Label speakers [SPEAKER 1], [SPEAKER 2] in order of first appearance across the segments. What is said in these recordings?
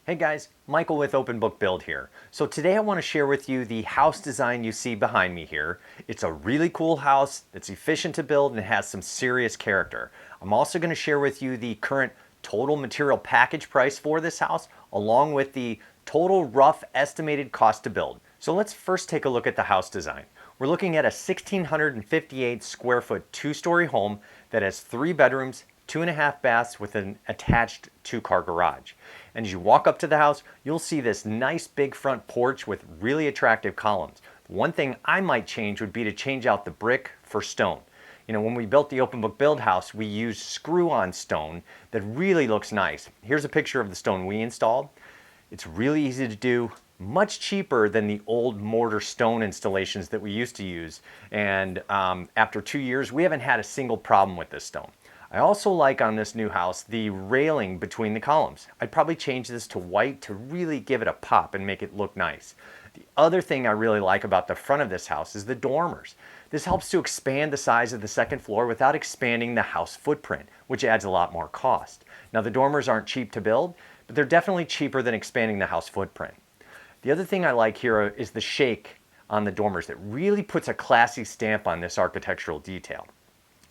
[SPEAKER 1] Hey guys, Michael with Open Book Build here. So today I want to share with you the house design you see behind me here. It's a really cool house, it's efficient to build, and it has some serious character. I'm also going to share with you the current total material package price for this house, along with the total rough estimated cost to build. So let's first take a look at the house design. We're looking at a 1,658 square foot two-story home that has 3 bedrooms, 2.5 baths with an attached 2-car garage. And as you walk up to the house, you'll see this nice big front porch with really attractive columns. One thing I might change would be to change out the brick for stone. You know, when we built the Open Book Build house, we used screw-on stone that really looks nice. Here's a picture of the stone we installed. It's really easy to do, much cheaper than the old mortar stone installations that we used to use. And after 2 years, we haven't had a single problem with this stone. I also like on this new house the railing between the columns. I'd probably change this to white to really give it a pop and make it look nice. The other thing I really like about the front of this house is the dormers. This helps to expand the size of the second floor without expanding the house footprint, which adds a lot more cost. Now the dormers aren't cheap to build, but they're definitely cheaper than expanding the house footprint. The other thing I like here is the shake on the dormers that really puts a classy stamp on this architectural detail.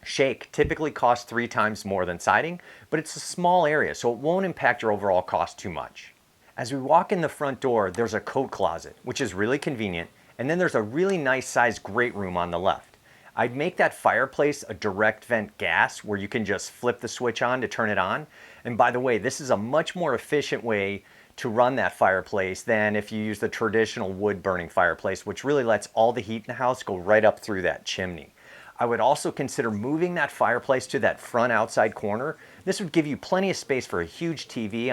[SPEAKER 1] Shake typically costs 3 times more than siding, but it's a small area, so it won't impact your overall cost too much. As we walk in the front door, there's a coat closet, which is really convenient, and then there's a really nice sized great room on the left. I'd make that fireplace a direct vent gas where you can just flip the switch on to turn it on. And by the way, this is a much more efficient way to run that fireplace than if you use the traditional wood burning fireplace, which really lets all the heat in the house go right up through that chimney. I would also consider moving that fireplace to that front outside corner. This would give you plenty of space for a huge TV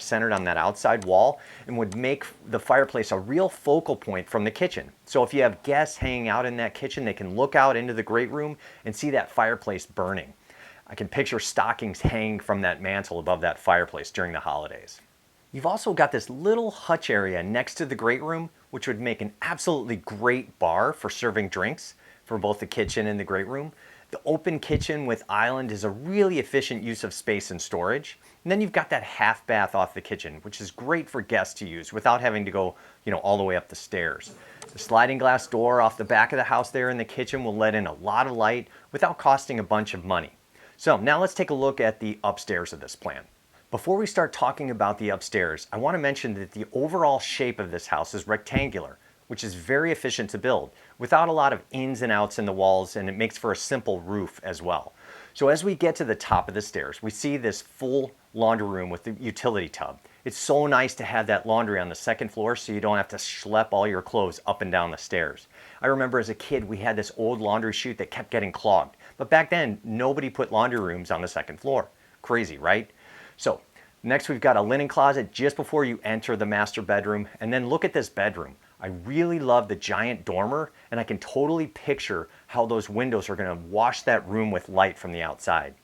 [SPEAKER 1] centered on that outside wall, and would make the fireplace a real focal point from the kitchen. So if you have guests hanging out in that kitchen, they can look out into the great room and see that fireplace burning. I can picture stockings hanging from that mantle above that fireplace during the holidays. You've also got this little hutch area next to the great room, which would make an absolutely great bar for serving drinks for both the kitchen and the great room. The open kitchen with island is a really efficient use of space and storage. And then you've got that half bath off the kitchen, which is great for guests to use without having to go, all the way up the stairs. The sliding glass door off the back of the house there in the kitchen will let in a lot of light without costing a bunch of money. So now let's take a look at the upstairs of this plan. Before we start talking about the upstairs, I want to mention that the overall shape of this house is rectangular, which is very efficient to build without a lot of ins and outs in the walls, and it makes for a simple roof as well. So as we get to the top of the stairs, we see this full laundry room with the utility tub. It's so nice to have that laundry on the second floor so you don't have to schlep all your clothes up and down the stairs. I remember as a kid we had this old laundry chute that kept getting clogged, but back then nobody put laundry rooms on the second floor. Crazy, right? So next we've got a linen closet just before you enter the master bedroom, and then look at this bedroom. I really love the giant dormer, and I can totally picture how those windows are going to wash that room with light from the outside.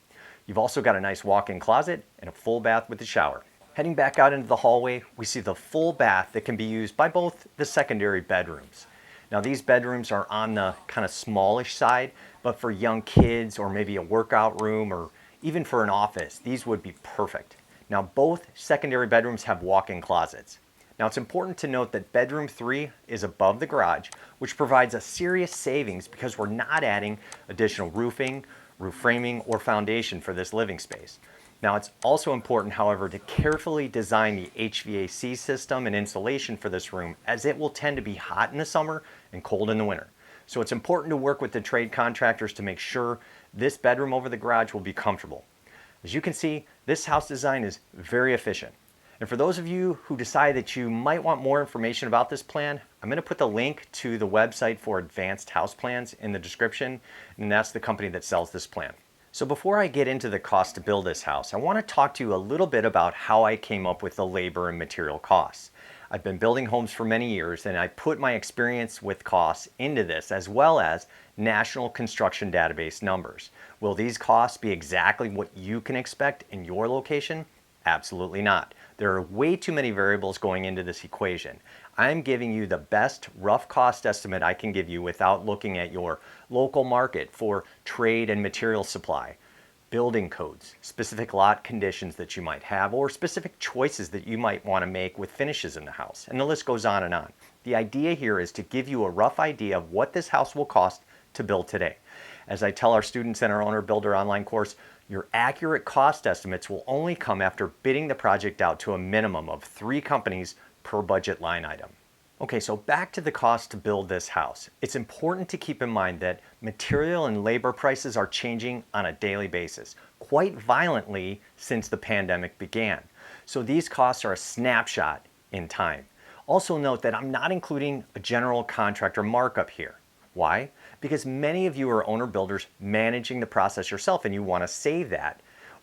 [SPEAKER 1] You've also got a nice walk-in closet and a full bath with the shower. Heading back out into the hallway, we see the full bath that can be used by both the secondary bedrooms. Now these bedrooms are on the kind of smallish side, but for young kids or maybe a workout room or even for an office, these would be perfect. Now both secondary bedrooms have walk-in closets. Now it's important to note that bedroom 3 is above the garage, which provides a serious savings because we're not adding additional roofing, roof framing, or foundation for this living space. Now it's also important, however, to carefully design the HVAC system and insulation for this room, as it will tend to be hot in the summer and cold in the winter. So it's important to work with the trade contractors to make sure this bedroom over the garage will be comfortable. As you can see, this house design is very efficient. And for those of you who decide that you might want more information about this plan, I'm going to put the link to the website for advanced house plans in the description, and that's the company that sells this plan. So before I get into the cost to build this house, I want to talk to you a little bit about how I came up with the labor and material costs. I've been building homes for many years, and I put my experience with costs into this, as well as National Construction Database numbers. Will these costs be exactly what you can expect in your location? Absolutely not. There are way too many variables going into this equation. I'm giving you the best rough cost estimate I can give you without looking at your local market for trade and material supply. building codes, specific lot conditions that you might have, or specific choices that you might want to make with finishes in the house. And the list goes on and on. The idea here is to give you a rough idea of what this house will cost to build today. As I tell our students in our Owner Builder online course, your accurate cost estimates will only come after bidding the project out to a minimum of 3 companies per budget line item. Okay, so back to the cost to build this house. It's important to keep in mind that material and labor prices are changing on a daily basis, quite violently since the pandemic began. So these costs are a snapshot in time. Also note that I'm not including a general contractor markup here. Why? Because many of you are owner builders managing the process yourself and you want to save that.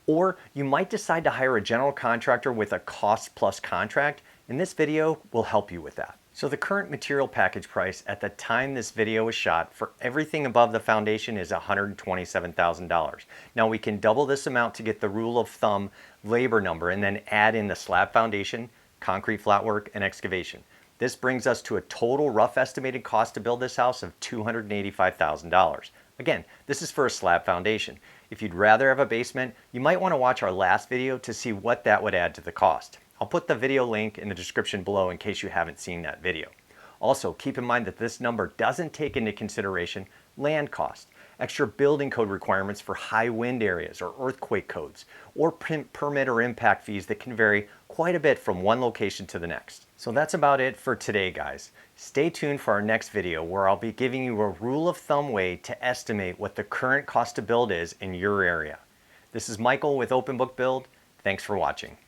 [SPEAKER 1] Or you might decide to hire a general contractor with a cost plus contract, and this video will help you with that. So the current material package price at the time this video was shot for everything above the foundation is $127,000. Now we can double this amount to get the rule of thumb labor number and then add in the slab foundation, concrete flatwork, and excavation. This brings us to a total rough estimated cost to build this house of $285,000. Again, this is for a slab foundation. If you'd rather have a basement, you might want to watch our last video to see what that would add to the cost. I'll put the video link in the description below in case you haven't seen that video. Also, keep in mind that this number doesn't take into consideration land cost, extra building code requirements for high wind areas or earthquake codes, or permit or impact fees that can vary quite a bit from one location to the next. So that's about it for today, guys. Stay tuned for our next video where I'll be giving you a rule of thumb way to estimate what the current cost to build is in your area. This is Michael with Open Book Build. Thanks for watching.